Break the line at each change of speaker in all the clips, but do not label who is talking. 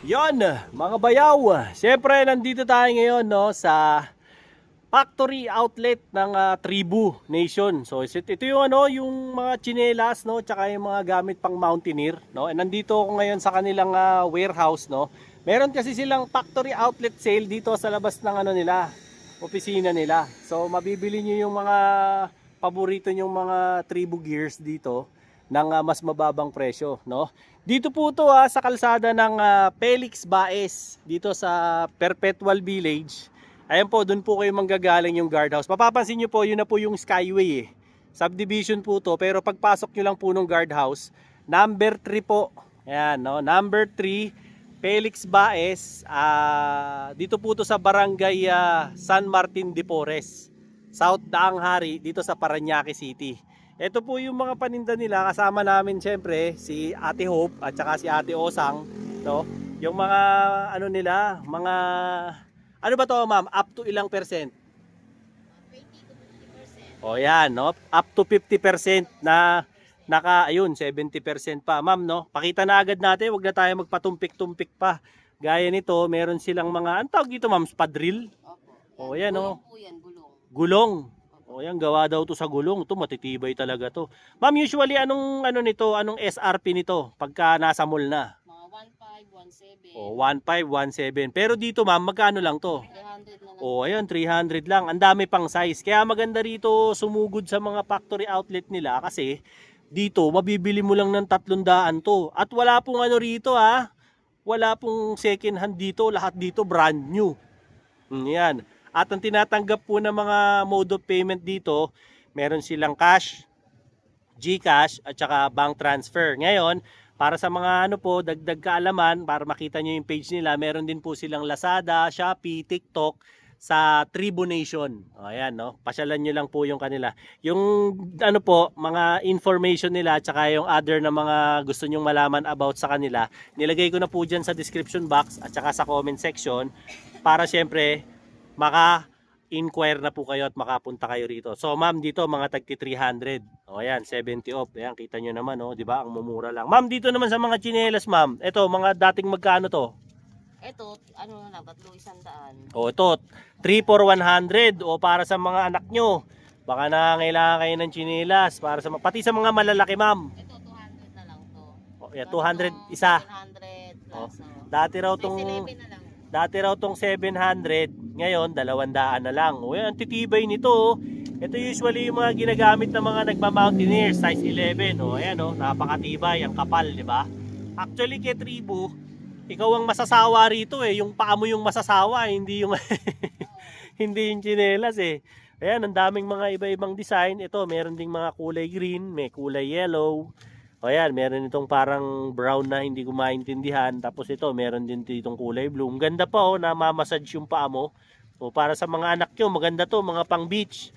Yon, mga bayaw. Siyempre, nandito tayo ngayon no, sa factory outlet ng Tribu Nation. So, ito yung yung mga tsinelas, no, tsaka yung mga gamit pang mountaineer, no. And nandito ako ngayon sa kanilang warehouse, no. Meron kasi silang factory outlet sale dito sa labas ng nila, opisina nila. So, mabibili niyo yung mga paborito yung mga Tribu gears dito ng mas mababang presyo, no? Dito po to sa kalsada ng Felix Baez dito sa Perpetual Village. Ayan po, doon po kayo manggagaling yung guardhouse. Mapapansin niyo po, yun na po yung Skyway eh. Subdivision po to, pero pagpasok niyo lang po ng guardhouse, number 3 po. Ayan, no? Number 3, Felix Baez. Dito po to sa Barangay San Martin de Porres, South Daang Hari, dito sa Parañaque City. Ito po yung mga paninda nila. Kasama namin syempre si Ate Hope at saka si Ate Osang, no? Yung mga nila, mga ano ba to, ma'am? Up to ilang percent?
20 to 50%.
O yan, no? Up to 50% na ayun, 70% pa, ma'am, no? Pakita na agad natin, wag na tayo magpatumpik-tumpik pa. Gaya nito, meron silang mga, ang tawag dito, ma'am, spadril.
Opo.
O yan, no?
Gulong po yan, gulong.
Gulong. O yan, gawa daw to sa gulong. Ito matitibay talaga to. Ma'am, usually anong nito, anong SRP nito pagka nasa mall na?
Mga 1.5, 1.7.
O 1.5, 1.7. Pero dito ma'am, magkano lang to?
300 na lang.
O ayan, 300 lang. Ang dami pang size. Kaya maganda rito sumugod sa mga factory outlet nila kasi dito mabibili mo lang ng 300 to. At wala pong rito wala pong second hand dito. Lahat dito brand new. Yan. At ang tinatanggap po ng mga mode of payment dito, meron silang cash, GCash at saka bank transfer. Ngayon, para sa mga dagdag kaalaman, para makita nyo yung page nila, meron din po silang Lazada, Shopee, TikTok sa Tribu Nation. Ayan, no? Pasyalan nyo lang po yung kanila. Yung mga information nila at saka yung other na mga gusto nyong malaman about sa kanila, nilagay ko na po dyan sa description box at saka sa comment section para syempre maka-inquire na po kayo at makapunta kayo rito. So ma'am, dito mga tagti 300. O ayan, 70 off. Ayan, kita nyo naman, di ba? Ang mumura lang. Ma'am, dito naman sa mga tsinelas, ma'am. Ito, mga dating magkano to?
Ito, na lang, 3,100.
O ito, 3 for 100. O para sa mga anak nyo. Baka nangangailangan kayo ng tsinelas. Para sa, pati sa mga malalaki, ma'am.
Ito, 200 na lang to.
O, yeah, 200 isa.
700
O,
plus.
dati raw
Size
tong
11 na lang.
Dati raw tong 700, ngayon 200 na lang. O yan, titibay nito. Ito usually yung mga ginagamit ng mga nagma-mountaineer, size 11. O ayan, napakatibay, ang kapal, di ba? Actually kay Tribu, ikaw ang masasawa rito eh. Yung paa mo yung masasawa, hindi yung hindi yung tsinelas eh. Ayan, ang daming mga iba-ibang design. Ito, meron ding mga kulay green, may kulay yellow. O yan, meron itong parang brown na hindi ko maintindihan. Tapos ito, meron din itong kulay blue. Ang ganda pa na mamassage yung paa mo. O para sa mga anak nyo, maganda to, mga pang beach.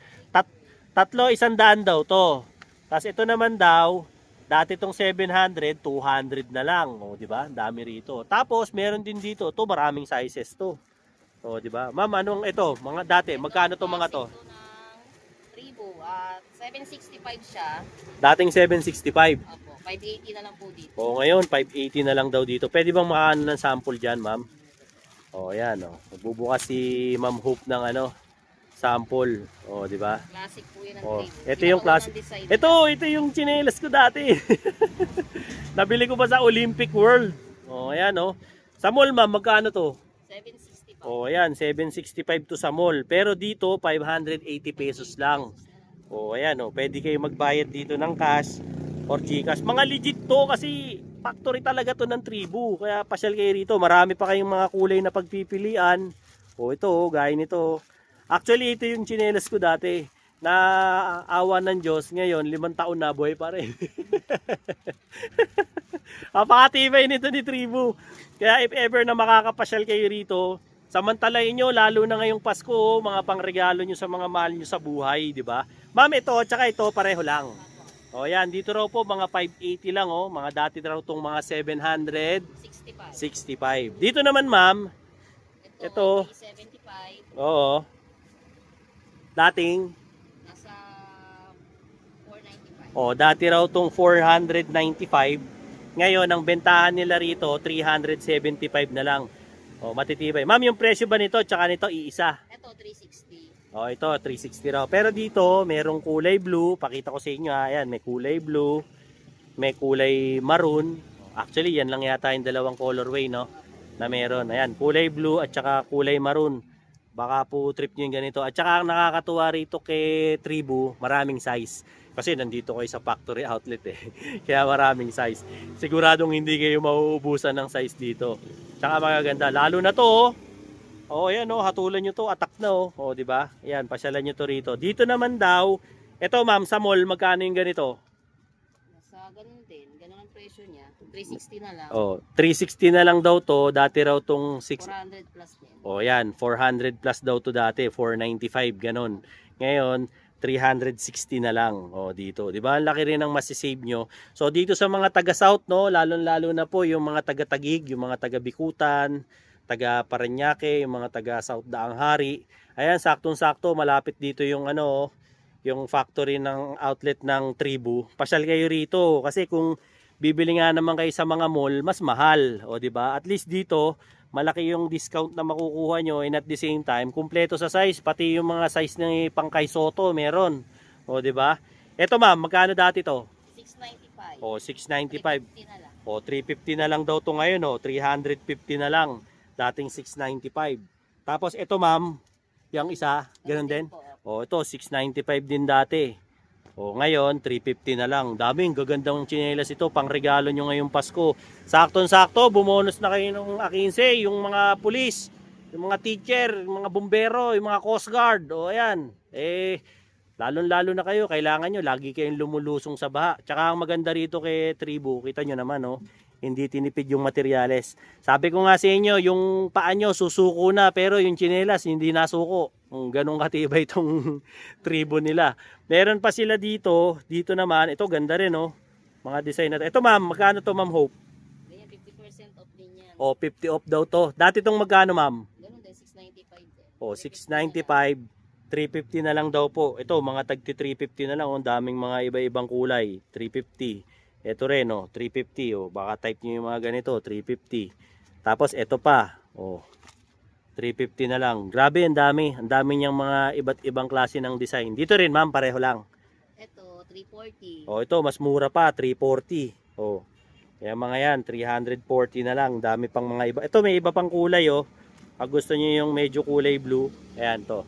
Tatlo, 100 daw to. Tapos ito naman daw, dati itong 700, 200 na lang. O, di ba? Dami rito. Tapos meron din dito, to maraming sizes to. O, di ba? Ma'am, anong ito? Mga dati, magkano to mga to?
Ito ng Tribu at 765 siya.
Dating 765.
Opo, 580 na lang po dito.
O ngayon, 580 na lang daw dito. Pwede bang makaano ng sample dyan, ma'am? O yan, Magbubukas si Ma'am Hope ng sample. O, di ba?
Classic po yun ng
O,
Tribu.
ito yung classic. Ito yung tsinelas ko dati. Nabili ko pa sa Olympic World. O, ayan, Sa mall, ma'am, magkano to?
765.
O, ayan, 765 to sa mall. Pero dito, 580 pesos lang. O, ayan, pwede kayo magbayad dito ng cash or GCash. Mga legit to kasi factory talaga to ng Tribu. Kaya pasyal kayo rito. Marami pa kayong mga kulay na pagpipilian. O, ito, gaya nito. Actually, ito yung tsinelas ko dati. Na awa ng Diyos. Ngayon, 5 taon na, buhay pa rin. Napakatibay nito ni Tribu. Kaya if ever na makakapasyal kayo rito, samantalahin nyo, lalo na ngayong Pasko, mga pangregalo nyo sa mga mahal nyo sa buhay, di ba? Ma'am, ito, tsaka ito, pareho lang. O yan, dito raw po, mga 580 lang, mga dati raw itong mga 765. Dito naman, ma'am, ito,
75.
oo, dating,
Nasa 495.
dati raw itong 495, Ngayon, ang bentahan nila rito, 375 na lang. O, matitibay. Ma'am, yung presyo ba nito, tsaka nito, iisa?
Ito, 360.
O, ito, 360 raw. Pero dito, merong kulay blue. Pakita ko sa inyo ha. Ayan, may kulay blue. May kulay maroon. Actually, yan lang yata yung dalawang colorway, no? Na meron. Ayan, kulay blue at saka kulay maroon. Baka po trip nyo yung ganito. At saka ang nakakatuwa rito kay Tribu, maraming size. Kasi nandito kayo sa factory outlet eh. Kaya maraming size. Siguradong hindi kayo mauubusan ng size dito. Tsaka magaganda. Lalo na to, oh. Oh, ayan oh, hatulan nyo to, atak na oh. Oh, di ba? Ayan, pasyalan nyo to rito. Dito naman daw, eto ma'am, sa mall, magkano yung ganito?
Nasa ganun din. Ganun ang presyo niya. 360 na lang.
Oh, 360 na lang daw to. Dati raw tong 6.
400 plus din.
Oh, yan, 400 plus daw to dati, 495 ganun. Ngayon, 360 na lang. Oh, dito. 'Di ba? Ang laki rin ng masisave nyo. So dito sa mga taga South, no, lalong-lalo na po yung mga taga Taguig, yung mga taga Bikutan, taga Parañaque, yung mga taga South Daang Hari. Ayan, saktong-sakto malapit dito yung ano, yung factory ng outlet ng Tribu. Pasyal kayo rito kasi kung bibili nga naman kayo sa mga mall, mas mahal, o 'di ba? At least dito malaki yung discount na makukuha nyo and at the same time, kumpleto sa size, pati yung mga size ng pangkay Soto meron. O, di ba? Ito ma'am, magkano dati to?
695.
O, 695.
350 na lang.
O, 350 na lang daw to ngayon, o. 350 na lang. Dating 695. Tapos ito ma'am, yung isa, ganun din.
Po.
O, ito, 695 din dati. O, ngayon, 350 na lang. Daming gagandang tsinelas ito. Pang regalo nyo ngayong Pasko. Saktong-sakto, bumonus na kayo ng A15, yung mga pulis, yung mga teacher, yung mga bumbero, yung mga coast guard. O, ayan. Lalong-lalo na kayo. Kailangan nyo, lagi kayong lumulusong sa baha. Tsaka ang maganda rito kay Tribu, kita nyo naman, no? Hindi tinipid yung materyales. Sabi ko nga sa inyo, yung paa nyo susuko na, pero yung tsinelas hindi nasuko. Ganong katibay itong Tribu nila. Meron pa sila dito. Dito naman, ito ganda rin, oh. Mga design na to. Ito ma'am, magkano to ma'am Hope?
Ganyan, 50% off din yan.
O, 50 off daw to. Dati tong magkano ma'am?
Ganun din, 695 din.
O, 695. 350 na lang daw po. Ito, mga tagti 350 na lang. Ang daming mga iba-ibang kulay. 350. Ito rin, oh, 350. Oh, baka type nyo yung mga ganito, 350. Tapos, ito pa. Oh, 350 na lang. Grabe, ang dami. Ang dami niyang mga iba't ibang klase ng design. Dito rin, ma'am, pareho lang.
Ito, 340.
Oh, ito, mas mura pa, 340. Oh, kaya mga yan, 340 na lang. Dami pang mga iba. Ito, may iba pang kulay, oh. Pag gusto niyo yung medyo kulay blue, ayan to.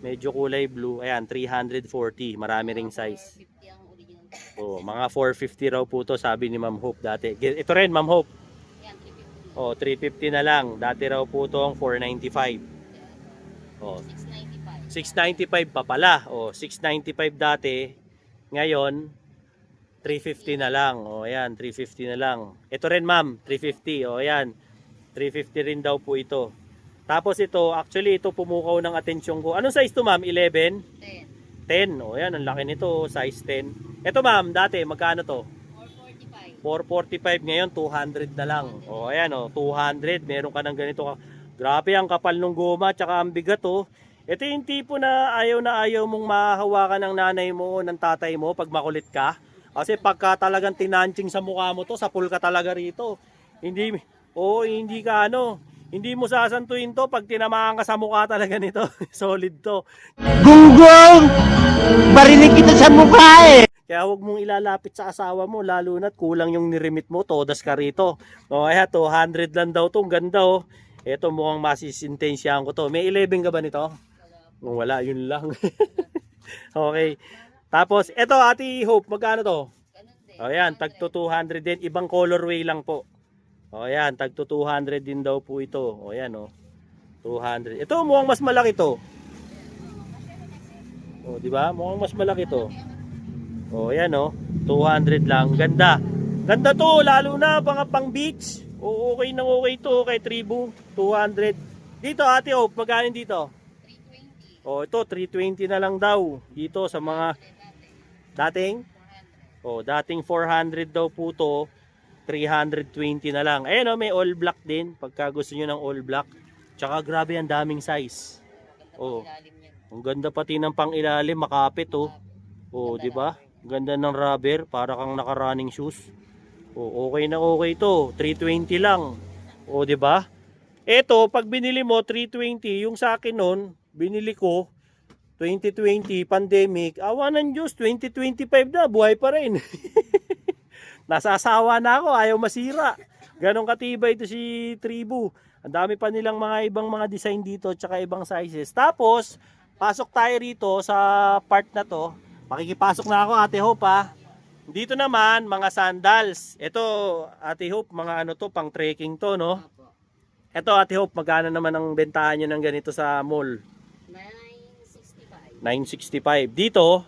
Medyo kulay blue, ayan, 340. Marami ring size.
450 ang original.
Oh, mga 450 raw po to, sabi ni Ma'am Hope dati. Ito rin, Ma'am Hope.
Yan, 350.
Oh, 350 na lang. Dati raw po tong 495. Oh,
695.
695 pa pala. Oh, 695 dati. Ngayon, 350 na lang. Oh, ayan, 350 na lang. Ito rin, ma'am, 350. Oh, ayan. 350 rin daw po ito. Tapos ito, actually ito pumukaw ng atensyon ko. Anong size to, ma'am? 11?
10.
10. Oh, ayan, ang laki nito, size 10. Ito, ma'am, dati magkano to?
445.
445 ngayon, 200 na lang. O, ayan o, 200. Meron ka ng ganito. Grabe, ang kapal ng goma, tsaka ang bigat o. Ito yung tipo na ayaw mong mahahawakan ng nanay mo o ng tatay mo pag makulit ka. Kasi pagka talagang tinanching sa mukha mo to, sapul ka talaga rito. Hindi ka hindi mo sasantuin to pag tinamaan ka sa mukha talaga nito. Solid to.
Gunggong! Barinig kita sa mukha eh!
Kaya huwag mong ilalapit sa asawa mo, lalo na't kulang yung niremit mo, todas ka rito. O, kaya 200 lang daw to, ang ganda o. Ito mukhang masisintensyahan ko to. May 11 ka ba nito? Wala, yun lang. Okay. Tapos, ito Ate Hope, magkano to?
Ganun din.
O yan, tagto 200 din. Ibang colorway lang po. O yan, tagto 200 din daw po ito. O yan o. 200. Ito mukhang mas malaki to. O, di ba? Mukhang mas malaki to. O, yan o. 200 lang. Ganda. Ganda to, lalo na pang beach. O, okay na okay to kay Tribu. 200. Dito Ate Hope, magkano dito?
320.
O, ito 320 na lang daw. Dito sa mga dating?
400.
O, dating 400 daw po to. 320 na lang. Ayan o, may all black din. Pagka gusto nyo ng all black. Tsaka grabe, ang daming size. O, ang ganda pati ng pang ilalim, makapit o. O, di ba? Ganda ng rubber, para kang naka-running shoes. O, okay na okay to. 320 lang. O, di ba? Ito, pag binili mo 320, yung sa akin noon, binili ko 2020 pandemic, awa ng Diyos, 2025 na, buhay pa rin. Nasasawa na ako, ayaw masira. Ganon katibay ito si Tribu. Ang dami pa nilang mga ibang mga design dito, tsaka ibang sizes. Tapos, pasok tayo rito sa part na to. Makikipasok na ako, Ate Hope, ha. Dito naman, mga sandals. Ito, Ate Hope, mga ano to, pang trekking to, no?
Opo.
Ito, Ate Hope, magkano naman ang bentahan nyo ng ganito sa mall?
965.
965. Dito,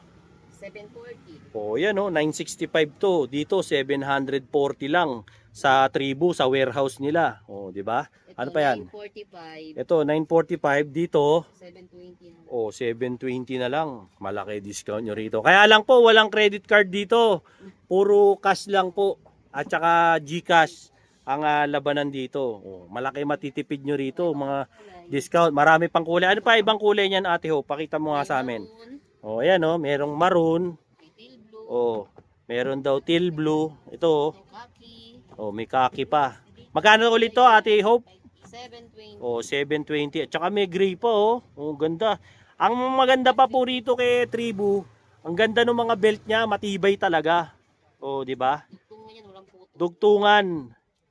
740.
oh, yan oh, 965 to. Dito 740 lang sa Tribu sa warehouse nila. Oh, di ba?
Ito,
Ano pa yan?
945.
Ito 945 dito.
720 na.
Oh, 720 na lang. Malaki discount nyo rito. Kaya lang po walang credit card dito. Puro cash lang po. At saka GCash ang labanan dito. Oh, malaki matitipid nyo rito, mga discount. Marami pang kulay. Ano pa ibang kulay niyan, Ate Ho? Pakita mo nga sa amin. Oh, ayan oh, merong maroon.
May teal blue.
Oh, meron daw teal blue. Ito oh.
Ito khaki.
Oh, may kaki pa. Magkano ulit to, Ate Hope?
720.
Oh, 720. At saka may gray pa oh. Oh, ganda. Ang maganda pa po rito kay Tribu, ang ganda ng mga belt niya, matibay talaga. Oh, di ba?
Tugtungan yan, walang puto.
Dugtungan.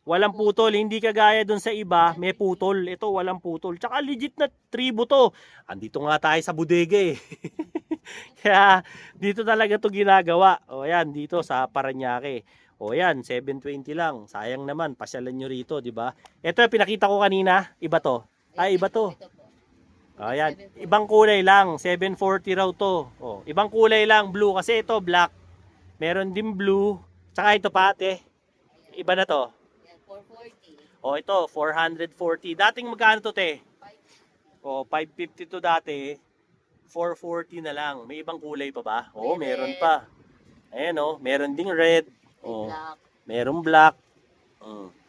Walang putol, hindi kagaya dun sa iba, may putol. Ito walang putol. Tsaka legit na Tribu to. Andito nga tayo sa bodega eh. Kaya dito talaga to ginagawa. O yan, dito sa Paranaque. O yan, 720 lang. Sayang naman, pasyalan nyo rito, di ba? Ito pinakita ko kanina, iba to. Ay, iba to.
Ito po.
Ayan, ibang kulay lang, 740 raw to. O, ibang kulay lang, blue kasi ito black. Meron din blue. Tsaka ito pa ate. Iba na to.
Yan, 440.
O ito, 440. Dating magkano to te? O, 550 to dati. 440 na lang. May ibang kulay pa ba? O,
May
meron
red.
pa. Ayan o, meron ding red.
May
O,
black.
meron black.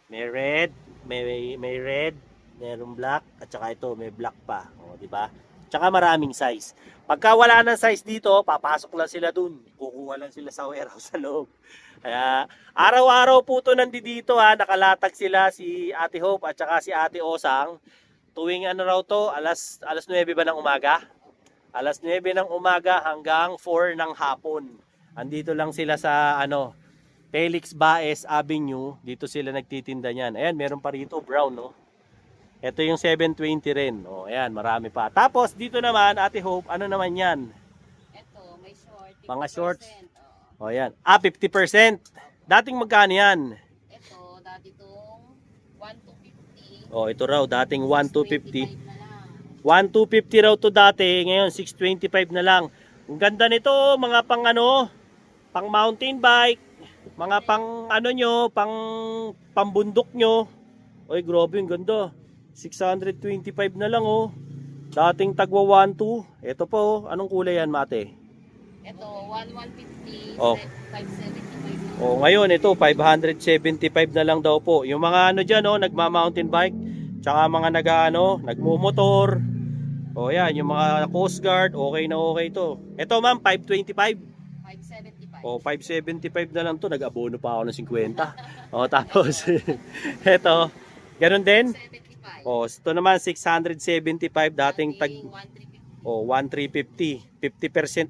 May red. May red. Meron black. At saka ito, may black pa. O, di ba? Tsaka maraming size. Pagka wala ng size dito, papasok lang sila dun. Kukuha lang sila sa warehouse sa loob. Kaya, araw-araw po ito nandito ha. Nakalatag sila si Ate Hope at saka si Ate Osang. Tuwing ano raw to, alas 9 ba ng umaga? Alas 9 ng umaga hanggang 4 ng hapon. Andito lang sila sa Felix Baez Avenue. Dito sila nagtitinda niyan. Ayan, meron pa rito brown, no? Ito yung 720 rin. O, ayan, marami pa. Tapos, dito naman, Ate Hope, ano naman yan?
Ito, may short. 50%.
Mga shorts.
Oh.
O, ayan. 50%. Dating magkano yan?
Ito, dati itong 1,250.
O, ito raw, dating 1,250.
25 na lang.
1,250 raw to dati. Ngayon, 625 na lang. Ang ganda nito, mga pang pang mountain bike. Mga pang pambundok nyo. Oy, grabe, ang ganda. 625 na lang oh. Dating tagwa 1,2. Ito po oh. Anong kulay yan, Mate?
Ito, 1,150.
Oh.
575.
Oh, ngayon ito 575 na lang daw po. Yung mga diyan oh, nagma-mountain bike, tsaka mga nagmumotor. Oh, yan, yung mga Coast Guard, okay na okay to. Ito, ma'am, 525.
575.
Oh, 575 na lang to. Nag-abono pa ako ng 50. Oh, tapos ito, ganun din.
75.
Oh, ito naman 675 dating tag
1,350.
oh 1,350.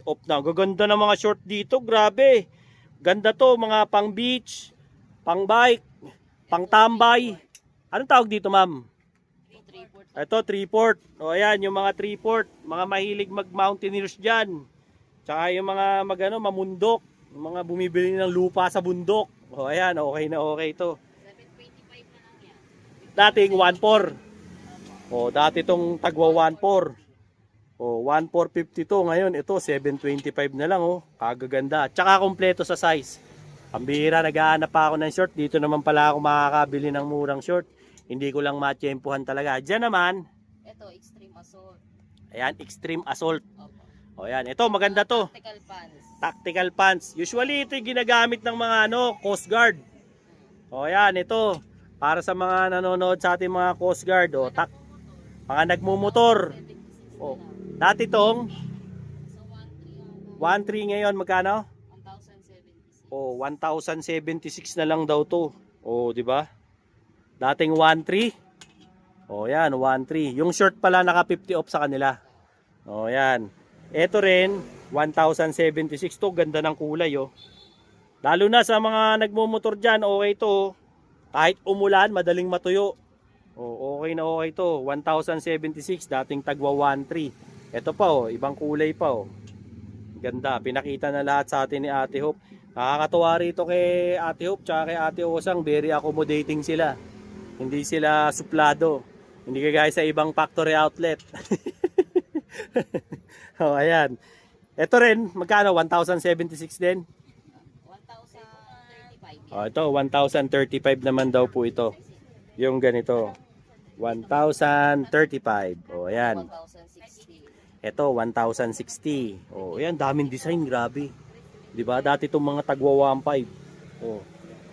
50% off na. Gaganda ng mga short dito, grabe. Ganda to, mga pang beach, pang bike, pang tambay. Anong tawag dito, ma'am?
3/4.
Ito, 3-port. O ayan, yung mga 3-port, mga mahilig mag-mountaineers dyan. Tsaka yung mga mamundok, yung mga bumibili ng lupa sa bundok. O ayan, okay na okay to.
725 na lang yan.
Dating 1,400. O, dati itong tagwa 1,400. O, 1,450 to. Ngayon, ito, 725 na lang, oh. Kagaganda. Tsaka kompleto sa size. Pambihira, naghahanap pa ako ng short. Dito naman pala ako makakabili ng murang short. Hindi ko lang matsyempuhan talaga. Diyan naman,
Ito, extreme assault.
ayan, extreme assault.
Opo.
O, ayan. Ito, maganda to.
Tactical pants.
Tactical pants. Usually, ito yung ginagamit ng mga Coast Guard. O, ayan, ito. Para sa mga nanonood sa ating mga Coast Guard. O, mga nagmumotor.
76
O,
na lang.
dati tong
So, 1,300.
1,300 ngayon, magkano?
1,076.
Oh, 1,076 na lang daw to. Oh, di ba? Dating 1,300. Oh, yan, 1,300. Yung short pala naka 50 off sa kanila. Oh, yan. Ito rin, 1,076 to. Ganda ng kulay, oh. Lalo na sa mga nagmumotor dyan, okay to. Kahit umulan, madaling matuyo. Oh, okay na okay to. 1,076, dating tagwa 1,300. Ito pa, oh, ibang kulay pa, oh. Ganda, pinakita na lahat sa atin ni Ate Hope. Nakakatuwa rito kay Ate Hope tsaka kay Ate Osang, very accommodating sila. Hindi sila suplado. Hindi kagaya sa ibang factory outlet. Oh, ayan. Ito rin, magkano? 1,076 din?
1,035.
Oh, ito, 1,035 naman daw po ito. Yung ganito. 1,035. Oh, ayan.
1,060.
Ito, 1,060. Oh, ayan, daming design, grabe. 'Di ba? Dati itong mga tagwa 1,500. Oh.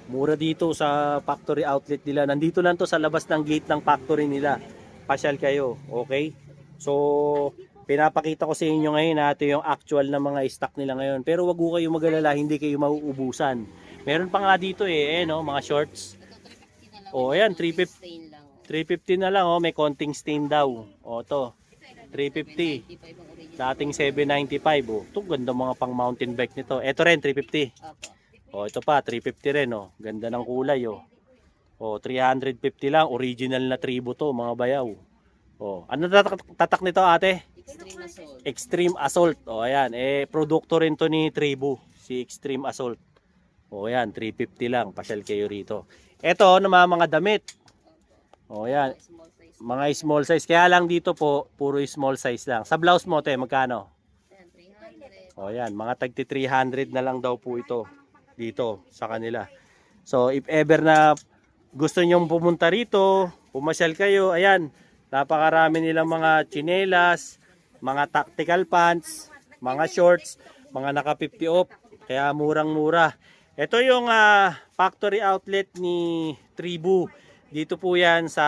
Mura dito sa factory outlet nila. Nandito lang to sa labas ng gate ng factory nila. Pasyal kayo, okay? So, pinapakita ko sa inyo ngayon natin yung actual na mga stock nila ngayon. Pero wag ko kayo mag-alala, hindi kayo mauubusan. Meron pa nga dito no, mga shorts.
Ito 350 na lang.
Oh, ayan, 350.
Stain lang.
350 na lang, oh, may konting stain daw. Oh, to. 350.
95 ang original.
Dating 795, oh. Ito, ganda mga pang mountain bike nito. Ito rin, 350.
Opo.
Oh, ito pa, 350 rin, oh. Ganda ng kulay, oh. Oh, 350 lang. Original na tribo to, mga bayaw. Oh, ano tatak nito, ate?
Extreme Assault.
Extreme Assault. Oh, ayan. Produkto rin to ni Tribo, si Extreme Assault. Oh, ayan, 350 lang. Pasyal kayo rito. Ito, mga damit. Oh, ayan.
Small size.
Mga small size. Kaya lang dito po, puro small size lang. Sa blouse mo, te, magkano?
Ayan, 300.
O yan, mga tagti 300 na lang daw po ito dito sa kanila. So if ever na gusto nyong pumunta rito, pumasyal kayo, ayan, napakarami nilang mga tsinelas, mga tactical pants, mga shorts, mga naka 50 off, kaya murang-mura. Ito yung factory outlet ni Tribu. Dito po yan sa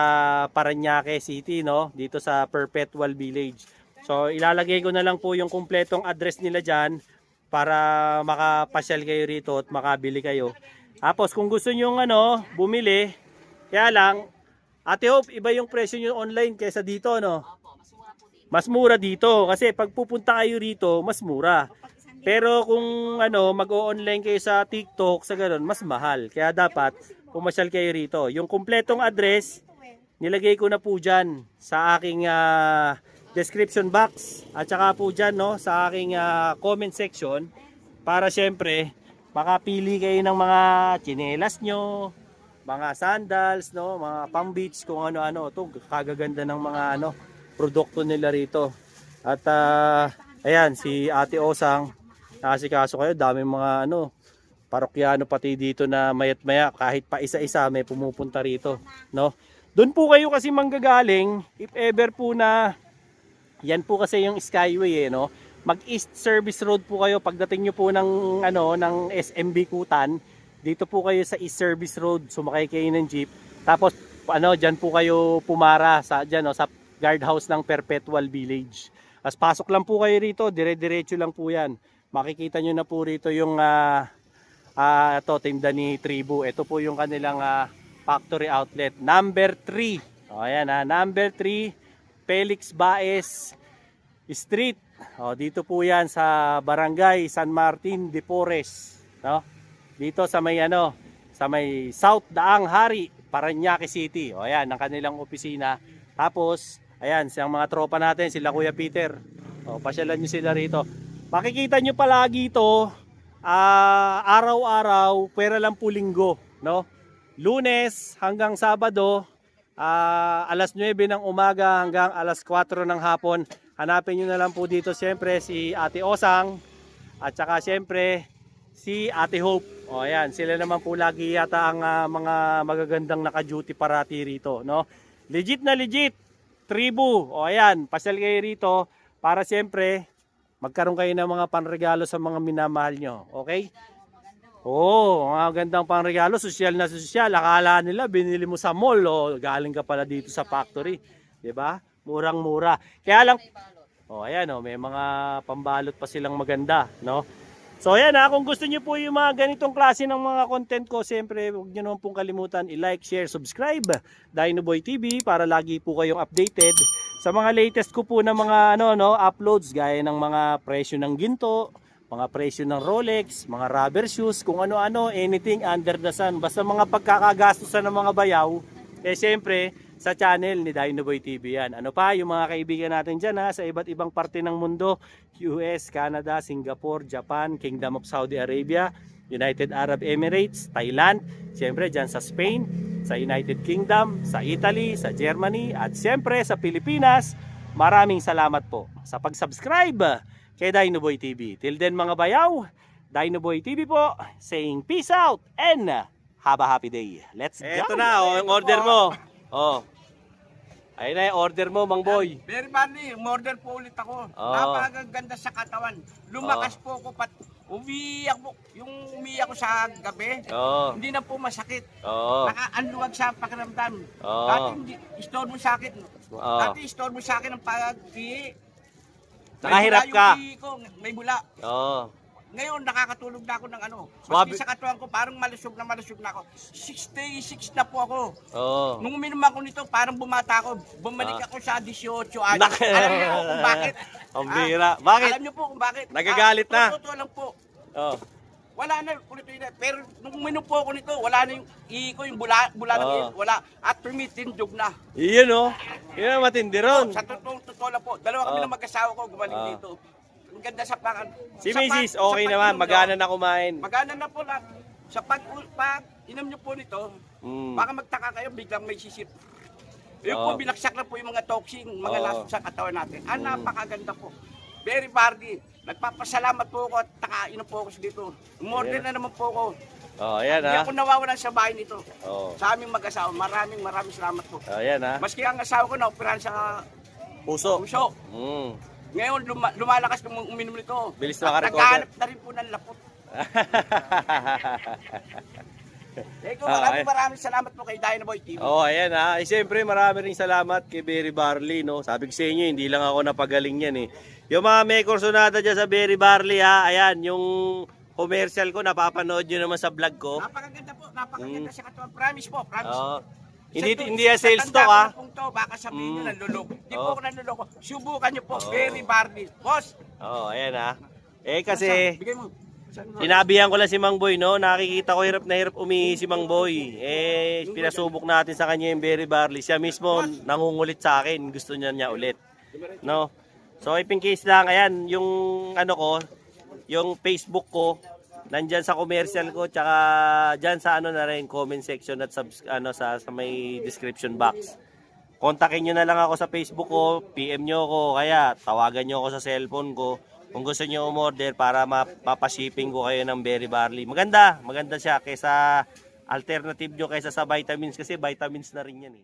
Parañaque City, no? Dito sa Perpetual Village. So ilalagay ko na lang po yung kumpletong address nila dyan para makapasyal kayo rito at makabili kayo. Tapos kung gusto nyo bumili, kaya lang, Ate Hope, iba yung presyo nyo online kaysa dito, no?
Opo, mas mura po dito.
Mas mura dito kasi pag pupunta kayo rito, mas mura. Pero kung mag-o-online kayo sa TikTok, sa ganun, mas mahal. Kaya dapat pumasyal kayo rito. Yung kumpletong address, nilagay ko na po dyan sa aking description box. At saka po dyan sa aking comment section. Para syempre, makapili kayo ng mga tsinelas nyo, mga sandals, mga pang beach, kung ano-ano. Ito, kagaganda ng mga produkto nila rito. At ayan, si Ate Osang, nakasikaso kayo, daming mga parokyano pati dito na mayat maya, kahit pa isa-isa may pumupunta rito, no? Doon po kayo kasi manggagaling, if ever po na, yan po kasi yung Skyway no? Mag-East Service Road po kayo pagdating nyo po ng, ng SMB Kutan, dito po kayo sa East Service Road, sumakay kayo ng jeep, tapos, dyan po kayo pumara sa, sa guardhouse ng Perpetual Village. As pasok lang po kayo rito, dire-diretso lang po yan. Makikita nyo na po rito yung ito, tinda ni Tribu. Ito po yung kanilang factory outlet. Number 3. O, ayan number 3, Felix Baez Street. O, dito po yan sa Barangay San Martin de Porres. No? Dito sa may sa may South Daang Hari, Parañaque City. O, ayan, ang kanilang opisina. Tapos, ayan, siyang mga tropa natin, sila Kuya Peter. O, pasyalan nyo sila rito. Makikita nyo palagi ito, araw-araw, pwera lang po linggo, no? Lunes hanggang Sabado, alas 9 ng umaga hanggang alas 4 ng hapon. Hanapin nyo na lang po dito siyempre si Ate Osang at saka siyempre si Ate Hope. O ayan, sila naman po lagi yata ang mga magagandang naka-duty parati rito, no? Legit na legit, Tribu. O ayan, pasyal kayo rito para siyempre magkaroon kayo ng mga panregalo sa mga minamahal nyo. Okay? Oo, mga gandang panregalo. Sosyal na sosyal. Akala nila binili mo sa mall o galing ka pala dito sa factory. 'Di ba? Murang-mura. Kaya lang, ayan may mga pambalot pa silang maganda, no? So ayan ha, kung gusto niyo po yung mga ganitong klase ng mga content ko, siyempre huwag niyo naman pong kalimutan i-like, share, subscribe Dinoboy TV para lagi po kayong updated sa mga latest ko po na mga uploads gaya ng mga presyo ng ginto, mga presyo ng Rolex, mga rubber shoes, kung ano-ano, anything under the sun. Basta mga pagkakagastusan ng mga bayaw, siyempre sa channel ni Dinoboy TV yan. Ano pa, yung mga kaibigan natin dyan sa iba't ibang parte ng mundo, US, Canada, Singapore, Japan, Kingdom of Saudi Arabia, United Arab Emirates, Thailand, siyempre dyan sa Spain, sa United Kingdom, sa Italy, sa Germany, at siyempre sa Pilipinas. Maraming salamat po sa pag-subscribe kay Dinoboy TV. Till then mga bayaw, Dinoboy TV po, saying peace out and have a happy day. Let's go! Eto na, yung order mo. Ayun na yung order mo, Mang Boy.
Very funny, order po ulit ako. Napakaganda sa katawan. Lumakas po ako, umiiyak po. Yung umiiyak ko sa gabi, hindi na po masakit. Nakaanluwag sa pakiramdam. Dati hindi, istorbo sa akin. Dati istorbo sa akin ang pag-ihi.
Nakahirap ka.
May bula. Ngayon, nakakatulog na ako ng
Swabe.
Maski sa katawan ko, parang malusog na ako. 66 na po ako. Nung uminom ako nito, parang bumata ako. Bumalik ako sa 18 anos. Alam niyo po kung bakit?
Ang bira. Bakit?
Alam niyo po kung bakit?
Nagagalit na.
Totoo lang po. Wala na, pero nung uminom po ako nito, wala na yung ihi ko, yung bula ng wala. At tumitindog na.
Iyon Yun ang matindi ron.
Sa totoo lang po, dalawa kami na mag-asawa ko gumaling dito. Ang ganda sa pakan.
Si Mrs. okay naman, magana na kumain.
Magana na po lahat. Sa pag inom nyo po nito, baka magtaka kayo, biglang may sisip. Yung po, binaksak na po yung mga toxin, mga lasot sa katawan natin. Napakaganda po. Very party. Nagpapasalamat po ako at nakainom po ako dito. Umorder na naman po ako.
Ayan
Hindi ako nawawalan sa bahay nito. Sa aming mag-asawa. Maraming salamat po.
Ayan
Maski ang asawa ko na-operahan sa
puso.
Ngayon, lumalakas nung uminom nito.
Bilis na makarecover.
Nagkahanap na rin po ng lapot. Maraming salamat po kay Dinoboy TV.
Ayan siyempre marami rin salamat kay Berry Barley, no. Sabi ko sa inyo, hindi lang ako napagaling yan Yung mga may kursonada dyan sa Berry Barley ayan, yung commercial ko, napapanood nyo naman sa vlog ko.
Napakaganda po, napakaganda sa katawan. Promise po, promise.
Hindi yan sales talk
Baka sabihin nyo nanluloko. Hindi po ako nanluloko. Subukan nyo po, Berry Barley. Boss!
Ayan kasi
bigay mo.
sinabihan ko lang si Mang Boy, no? Nakikita ko hirap na hirap umihi si Mang Boy. Pinasubok natin sa kanya yung Berry Barley. Siya mismo nangungulit sa akin. Gusto niya ulit. No? So, if in case lang, ayan, yung yung Facebook ko, nandyan sa commercial ko, tsaka dyan sa na rin, comment section at sa may description box. Kontakin nyo na lang ako sa Facebook ko, PM nyo ako, kaya tawagan nyo ako sa cellphone ko. Kung gusto nyo umorder para mapapashipping ko kayo ng Berry Barley. Maganda siya kaysa alternative nyo kaysa sa vitamins kasi vitamins na rin yan